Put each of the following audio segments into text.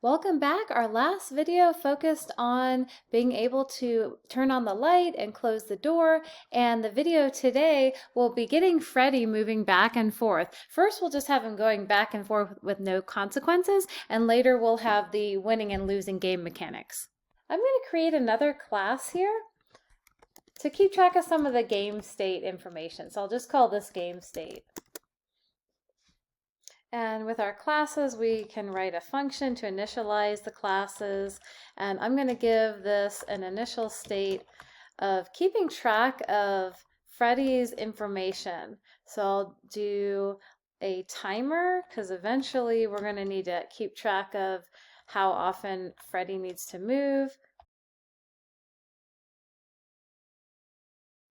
Welcome back. Our last video focused on being able to turn on the light and close the door, and the video today will be getting Freddy moving back and forth. First, we'll just have him going back and forth with no consequences, and later we'll have the winning and losing game mechanics. I'm going to create another class here to keep track of some of the game state information. So I'll just call this game state. And with our classes, we can write a function to initialize the classes. And I'm going to give this an initial state of keeping track of Freddy's information. So I'll do a timer because eventually we're going to need to keep track of how often Freddy needs to move.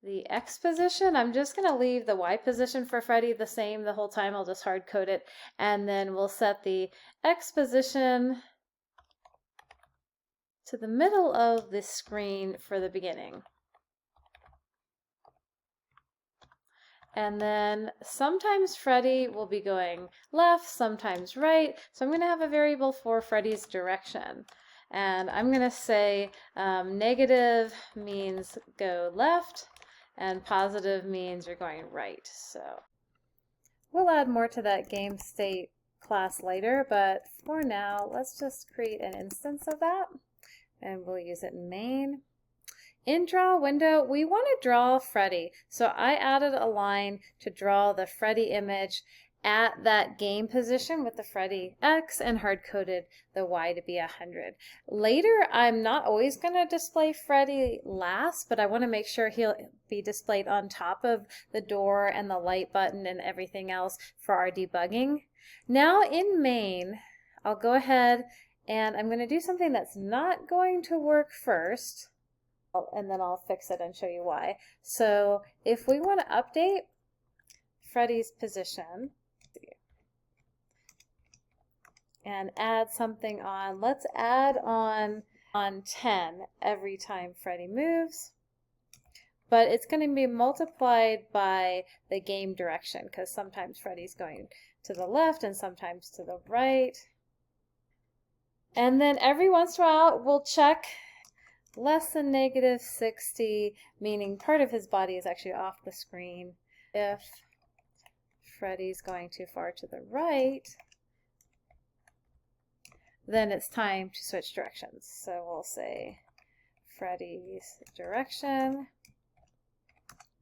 The X position, I'm just going to leave the Y position for Freddy the same the whole time. I'll just hard code it. And then we'll set the X position to the middle of the screen for the beginning. And then sometimes Freddy will be going left, sometimes right. So I'm going to have a variable for Freddy's direction. And I'm going to say negative means go left, and positive means you're going right. So we'll add more to that game state class later, but for now, let's just create an instance of that, and we'll use it in main. In draw window, we want to draw Freddy. So I added a line to draw the Freddy image at that game position with the Freddy X and hard-coded the Y to be 100. Later, I'm not always going to display Freddy last, but I want to make sure he'll be displayed on top of the door and the light button and everything else for our debugging. Now in main, I'll go ahead and I'm going to do something that's not going to work first, and then I'll fix it and show you why. So if we want to update Freddy's position, and add something on. Let's add on 10 every time Freddy moves. But it's going to be multiplied by the game direction because sometimes Freddy's going to the left and sometimes to the right. And then every once in a while we'll check less than negative 60, meaning part of his body is actually off the screen. If Freddy's going too far to the right, then it's time to switch directions. So we'll say Freddy's direction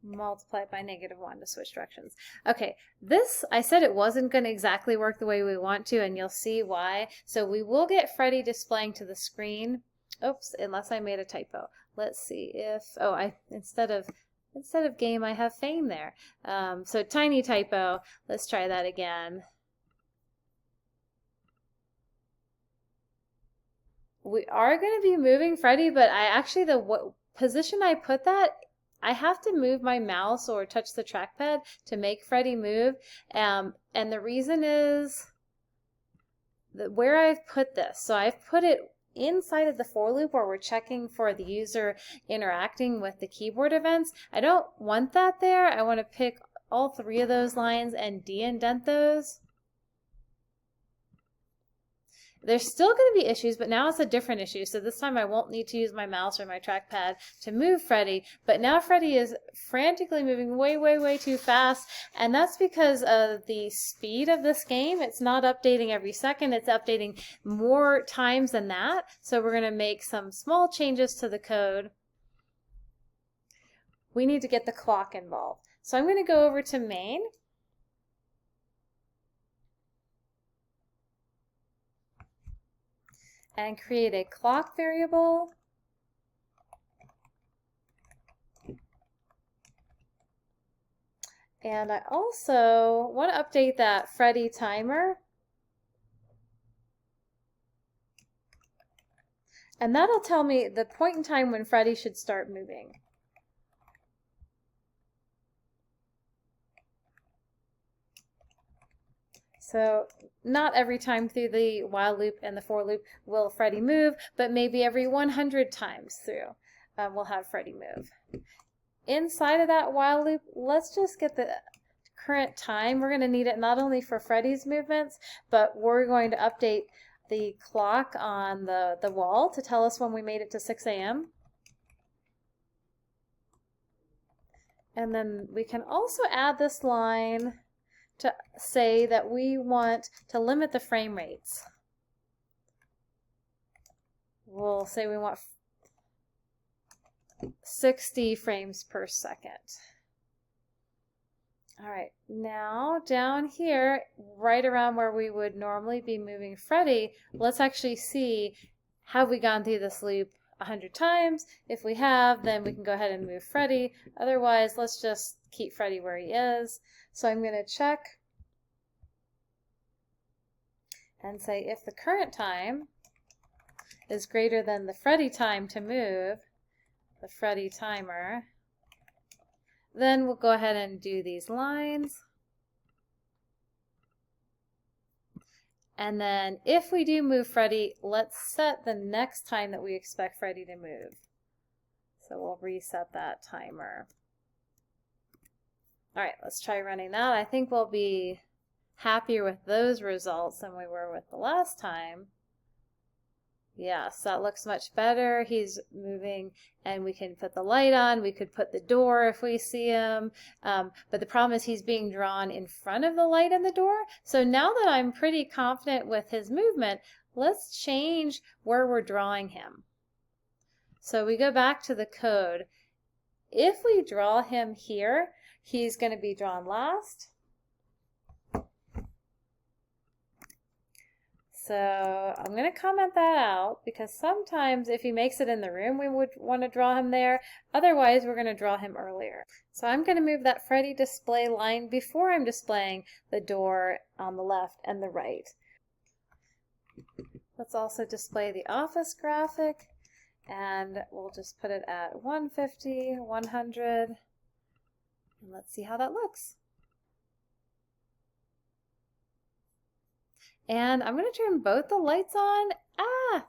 multiplied by -1 to switch directions. Okay, this, I said it wasn't going to exactly work the way we want to, and you'll see why. So we will get Freddy displaying to the screen. Oops, unless I made a typo. Let's see if, instead of game, I have fame there. So tiny typo. Let's try that again. We are going to be moving Freddy, but I actually, the position I put that, I have to move my mouse or touch the trackpad to make Freddy move. And the reason is that where I've put this. So I've put it inside of the for loop where we're checking for the user interacting with the keyboard events. I don't want that there. I want to pick all 3 of those lines and de-indent those. There's still going to be issues, but now it's a different issue. So this time I won't need to use my mouse or my trackpad to move Freddy. But now Freddy is frantically moving way, way, way too fast. And that's because of the speed of this game. It's not updating every second. It's updating more times than that. So we're going to make some small changes to the code. We need to get the clock involved. So I'm going to go over to main. And create a clock variable. And I also want to update that Freddy timer. And that'll tell me the point in time when Freddy should start moving. So not every time through the while loop and the for loop will Freddy move, but maybe every 100 times through we'll have Freddy move. Inside of that while loop, let's just get the current time. We're going to need it not only for Freddy's movements, but we're going to update the clock on the wall to tell us when we made it to 6 a.m. And then we can also add this line to say that we want to limit the frame rates. We'll say we want 60 frames per second. All right, now down here, right around where we would normally be moving Freddy, let's actually see, have we gone through this loop 100 times? If we have, then we can go ahead and move Freddy. Otherwise, let's just keep Freddy where he is. So I'm going to check and say if the current time is greater than the Freddy time to move, the Freddy timer, then we'll go ahead and do these lines. And then if we do move Freddy, let's set the next time that we expect Freddy to move. So we'll reset that timer. All right, let's try running that. I think we'll be happier with those results than we were with the last time. Yes, that looks much better. He's moving, and we can put the light on. We could put the door if we see him. But the problem is he's being drawn in front of the light and the door. So now that I'm pretty confident with his movement, let's change where we're drawing him. So we go back to the code. If we draw him here, he's going to be drawn last. So I'm going to comment that out because sometimes if he makes it in the room, we would want to draw him there. Otherwise, we're going to draw him earlier. So I'm going to move that Freddy display line before I'm displaying the door on the left and the right. Let's also display the office graphic, and we'll just put it at 150, 100, and let's see how that looks. And I'm going to turn both the lights on,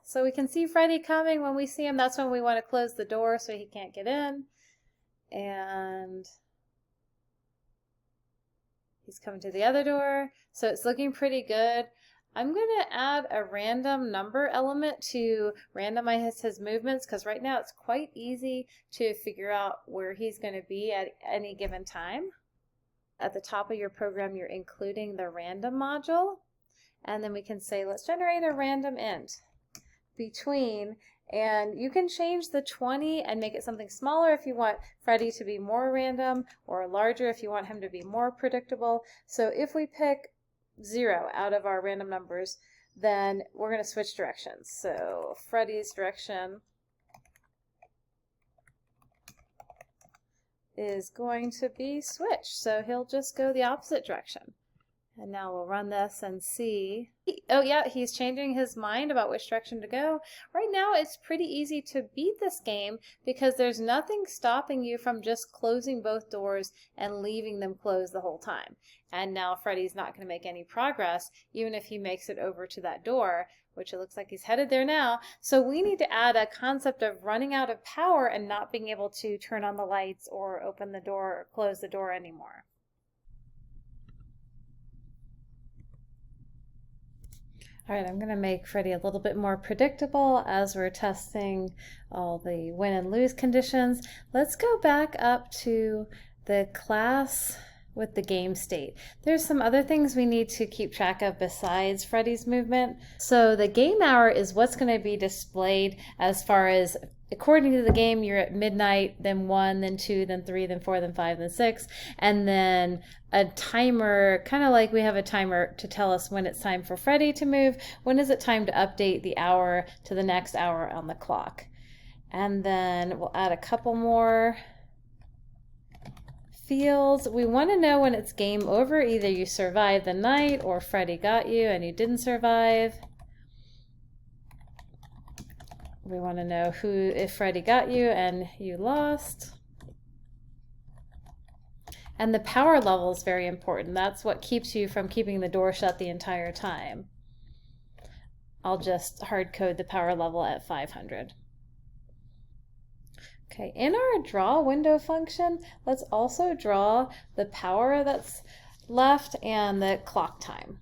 so we can see Freddy coming. When we see him, that's when we want to close the door so he can't get in. And he's coming to the other door, so it's looking pretty good. I'm going to add a random number element to randomize his movements because right now it's quite easy to figure out where he's going to be at any given time. At the top of your program, you're including the random module. And then we can say, let's generate a random int between, and you can change the 20 and make it something smaller if you want Freddy to be more random, or larger if you want him to be more predictable. So if we pick 0 out of our random numbers, then we're going to switch directions. So Freddy's direction is going to be switched. So he'll just go the opposite direction. And now we'll run this and see. Oh yeah, he's changing his mind about which direction to go. Right now it's pretty easy to beat this game because there's nothing stopping you from just closing both doors and leaving them closed the whole time. And now Freddy's not going to make any progress even if he makes it over to that door, which it looks like he's headed there now. So we need to add a concept of running out of power and not being able to turn on the lights or open the door or close the door anymore. All right, I'm going to make Freddy a little bit more predictable as we're testing all the win and lose conditions. Let's go back up to the class with the game state. There's some other things we need to keep track of besides Freddy's movement. So the game hour is what's going to be displayed as far as, according to the game, you're at midnight, then 1, then 2, then 3, then 4, then 5, then 6, and then a timer, kind of like we have a timer to tell us when it's time for Freddy to move, when is it time to update the hour to the next hour on the clock. And then we'll add a couple more fields. We want to know when it's game over, either you survived the night or Freddy got you and you didn't survive. We want to know if Freddy got you and you lost. And the power level is very important. That's what keeps you from keeping the door shut the entire time. I'll just hard code the power level at 500. Okay, in our draw window function, let's also draw the power that's left and the clock time.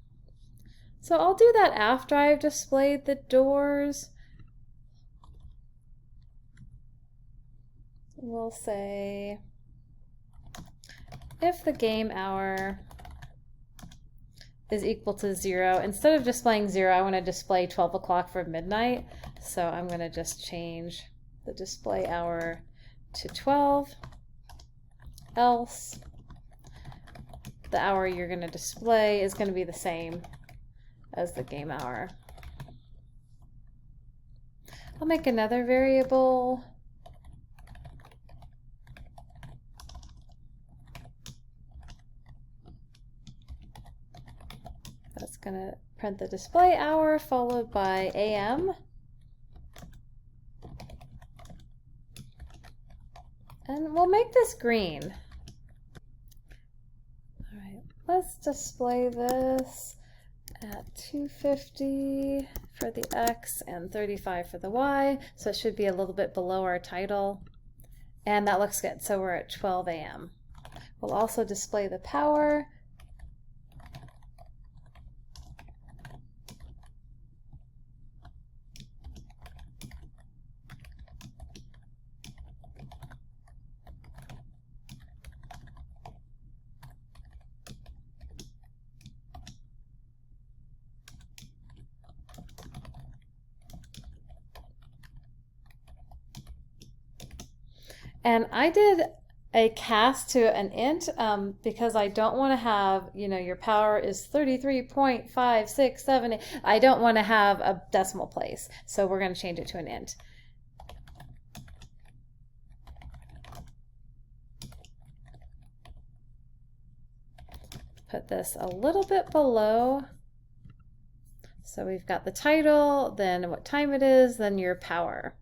So I'll do that after I've displayed the doors. We'll say if the game hour is equal to 0, instead of displaying 0, I want to display 12 o'clock for midnight. So I'm going to just change the display hour to 12. Else, the hour you're going to display is going to be the same as the game hour. I'll make another variable. That's going to print the display hour followed by AM. And we'll make this green. All right, let's display this at 250 for the X and 35 for the Y. So it should be a little bit below our title. And that looks good. So we're at 12 AM. We'll also display the power. And I did a cast to an int because I don't want to have, your power is 33.5678. I don't want to have a decimal place. So we're going to change it to an int. Put this a little bit below. So we've got the title, then what time it is, then your power.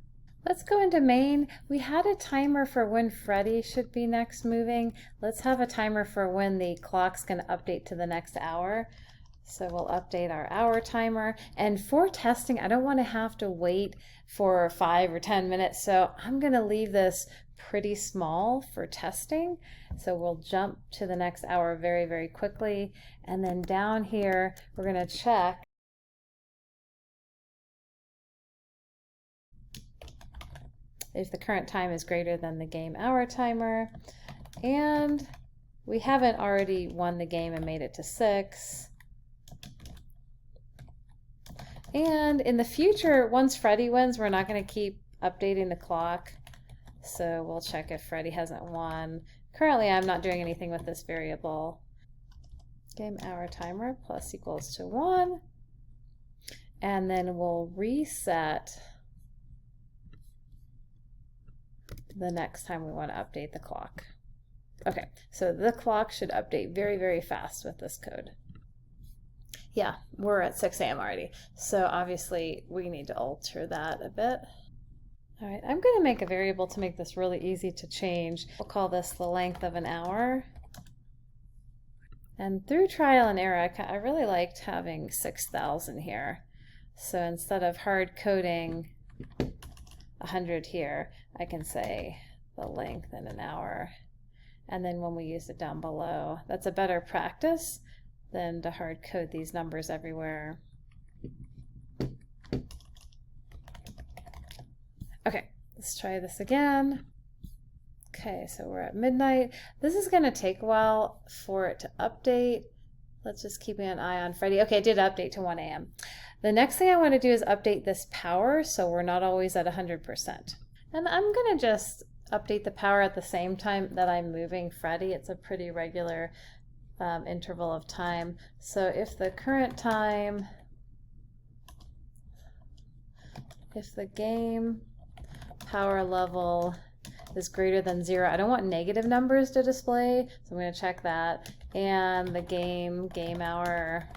Let's go into main. We had a timer for when Freddy should be next moving. Let's have a timer for when the clock's going to update to the next hour. So we'll update our hour timer. And for testing, I don't want to have to wait for 5 or 10 minutes. So I'm going to leave this pretty small for testing. So we'll jump to the next hour very, very quickly. And then down here, we're going to check if the current time is greater than the game hour timer. And we haven't already won the game and made it to 6. And in the future, once Freddy wins, we're not going to keep updating the clock. So we'll check if Freddy hasn't won. Currently, I'm not doing anything with this variable. Game hour timer plus equals to 1. And then we'll reset the next time we want to update the clock. Okay, so the clock should update very, very fast with this code. Yeah, we're at 6 AM already. So obviously we need to alter that a bit. All right, I'm going to make a variable to make this really easy to change. We'll call this the length of an hour. And through trial and error, I really liked having 6,000 here. So instead of hard coding 100 here, I can say the length in an hour. And then when we use it down below, that's a better practice than to hard code these numbers everywhere. Okay, let's try this again. Okay, so we're at midnight. This is going to take a while for it to update. Let's just keep an eye on Freddy. Okay, it did update to 1 AM. The next thing I want to do is update this power so we're not always at 100%. And I'm going to just update the power at the same time that I'm moving Freddy. It's a pretty regular interval of time. So if the current time, if the game power level is greater than 0, I don't want negative numbers to display, so I'm going to check that. And the game hour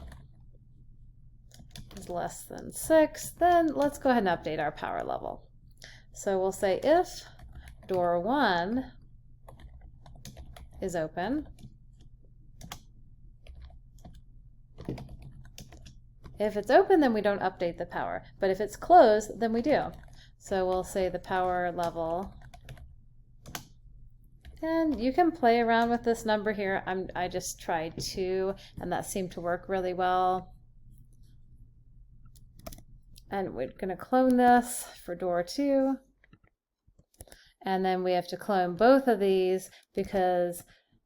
is less than 6, then let's go ahead and update our power level. So we'll say if door 1 is open, if it's open, then we don't update the power, but if it's closed, then we do. So we'll say the power level, and you can play around with this number here. I just tried 2, and that seemed to work really well. And we're going to clone this for door 2. And then we have to clone both of these because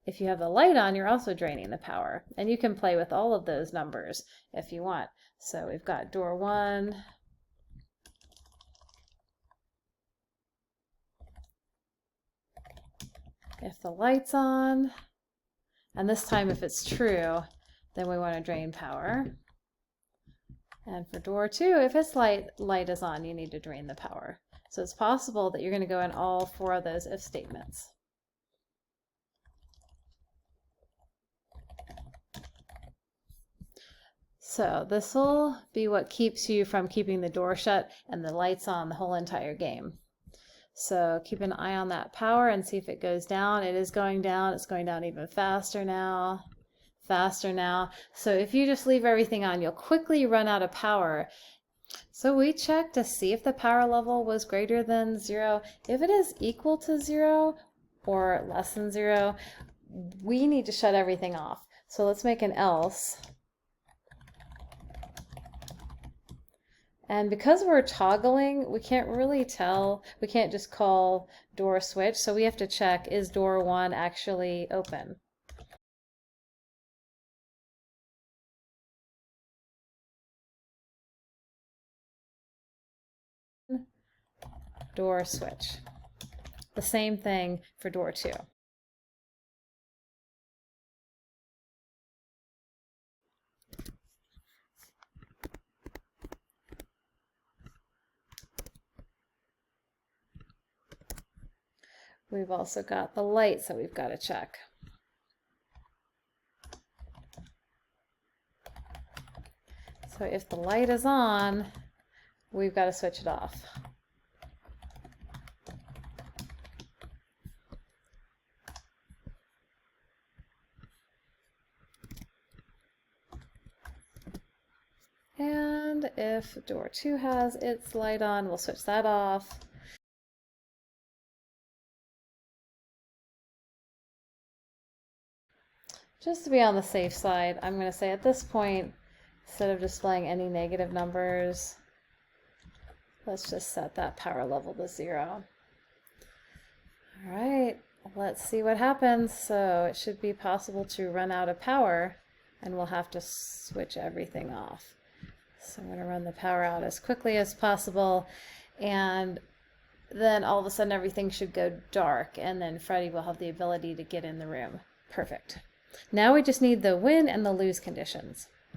if you have the light on, you're also draining the power. And you can play with all of those numbers if you want. So we've got door 1. If the light's on, and this time if it's true, then we want to drain power. And for door 2, if its light is on, you need to drain the power. So it's possible that you're going to go in all 4 of those if statements. So this will be what keeps you from keeping the door shut and the lights on the whole entire game. So keep an eye on that power and see if it goes down. It is going down. It's going down even faster now. Faster now. So if you just leave everything on, you'll quickly run out of power. So we checked to see if the power level was greater than 0. If it is equal to 0 or less than 0, we need to shut everything off. So let's make an else. And because we're toggling, we can't really tell. We can't just call door switch. So we have to check, is door 1 actually open? Door switch. The same thing for door 2. We've also got the lights that we've got to check. So if the light is on, we've got to switch it off. And if door 2 has its light on, we'll switch that off. Just to be on the safe side, I'm going to say at this point, instead of displaying any negative numbers, let's just set that power level to 0. All right, let's see what happens. So it should be possible to run out of power, and we'll have to switch everything off. So I'm going to run the power out as quickly as possible, and then all of a sudden everything should go dark, and then Freddy will have the ability to get in the room. Perfect. Now we just need the win and the lose conditions.